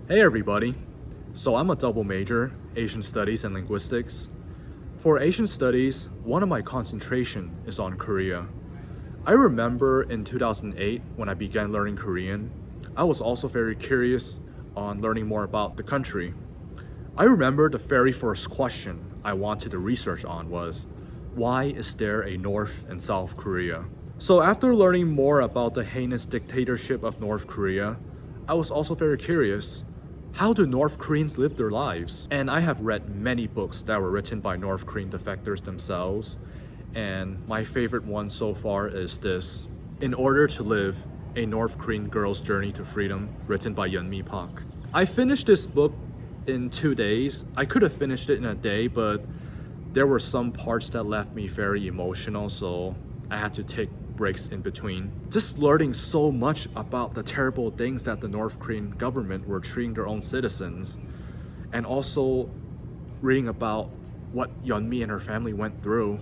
Hey everybody! So I'm a double major, Asian Studies and Linguistics. For Asian Studies, one of my concentration is on Korea. I remember in 2008 when I began learning Korean, I was also very curious on learning more about the country. I remember the very first question I wanted to research on was, why is there a North and South Korea? So after learning more about the heinous dictatorship of North Korea, I was also very curious, how do North Koreans live their lives? And I have read many books that were written by North Korean defectors themselves, and my favorite one so far is this: In Order to Live, a North Korean Girl's Journey to Freedom, written by Yeonmi Park. I finished this book in 2 days. I could have finished it in a day, but there were some parts that left me very emotional, so I had to take breaks in between. Just learning so much about the terrible things that the North Korean government were treating their own citizens, and also reading about what Yeonmi and her family went through,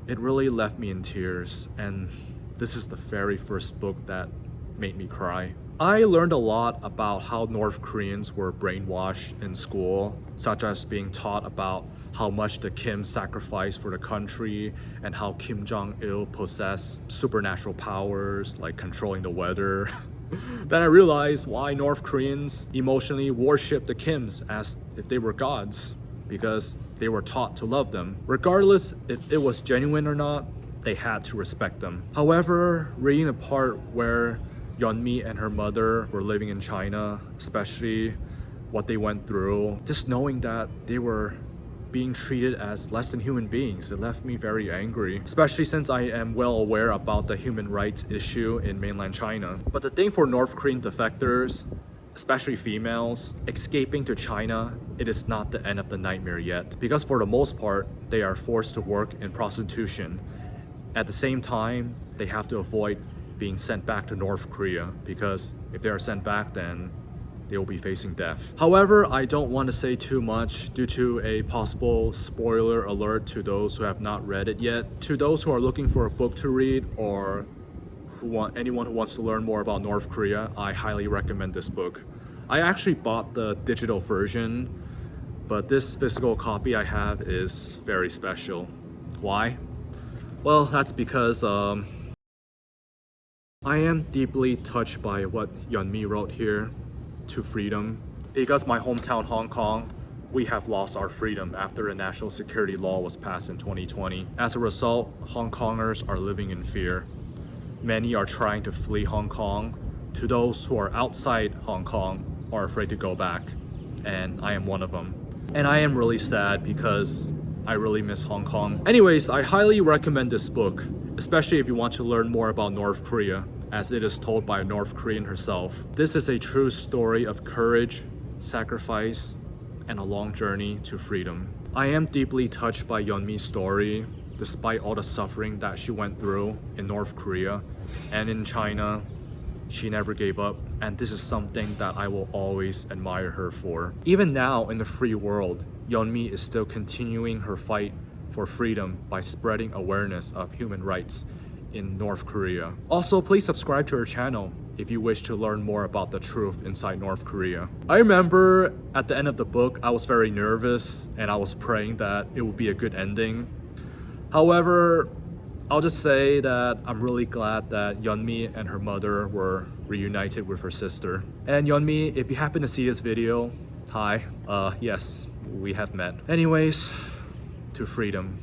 it really left me in tears, and this is the very first book that made me cry. I learned a lot about how North Koreans were brainwashed in school, such as being taught about how much the Kim sacrificed for the country and how Kim Jong-il possessed supernatural powers like controlling the weather. Then I realized why North Koreans emotionally worship the Kims as if they were gods, because they were taught to love them. Regardless if it was genuine or not, they had to respect them. However, reading the part where Yeonmi and her mother were living in China, especially what they went through, just knowing that they were being treated as less than human beings, it left me very angry, especially since I am well aware about the human rights issue in mainland China. But the thing for North Korean defectors, especially females, escaping to China, it is not the end of the nightmare yet, because for the most part, they are forced to work in prostitution. At the same time, they have to avoid being sent back to North Korea, because if they are sent back, then they will be facing death. However, I don't want to say too much due to a possible spoiler alert to those who have not read it yet. To those who are looking for a book to read, or anyone who wants to learn more about North Korea, I highly recommend this book. I actually bought the digital version, but this physical copy I have is very special. Why? Well, that's because I am deeply touched by what Yeonmi wrote here, to freedom. Because my hometown Hong Kong, we have lost our freedom after a national security law was passed in 2020. As a result, Hong Kongers are living in fear. Many are trying to flee Hong Kong. To those who are outside Hong Kong are afraid to go back, and I am one of them. And I am really sad because I really miss Hong Kong. Anyways, I highly recommend this book, especially if you want to learn more about North Korea, as it is told by a North Korean herself. This is a true story of courage, sacrifice, and a long journey to freedom. I am deeply touched by Yeonmi's story, despite all the suffering that she went through in North Korea and in China. She never gave up, and this is something that I will always admire her for. Even now in the free world, Yeonmi is still continuing her fight for freedom by spreading awareness of human rights in North Korea. Also, please subscribe to her channel if you wish to learn more about the truth inside North Korea. I remember at the end of the book, I was very nervous and I was praying that it would be a good ending. However, I'll just say that I'm really glad that Yeonmi and her mother were reunited with her sister. And Yeonmi, if you happen to see this video, hi. Yes, we have met. Anyways, to freedom.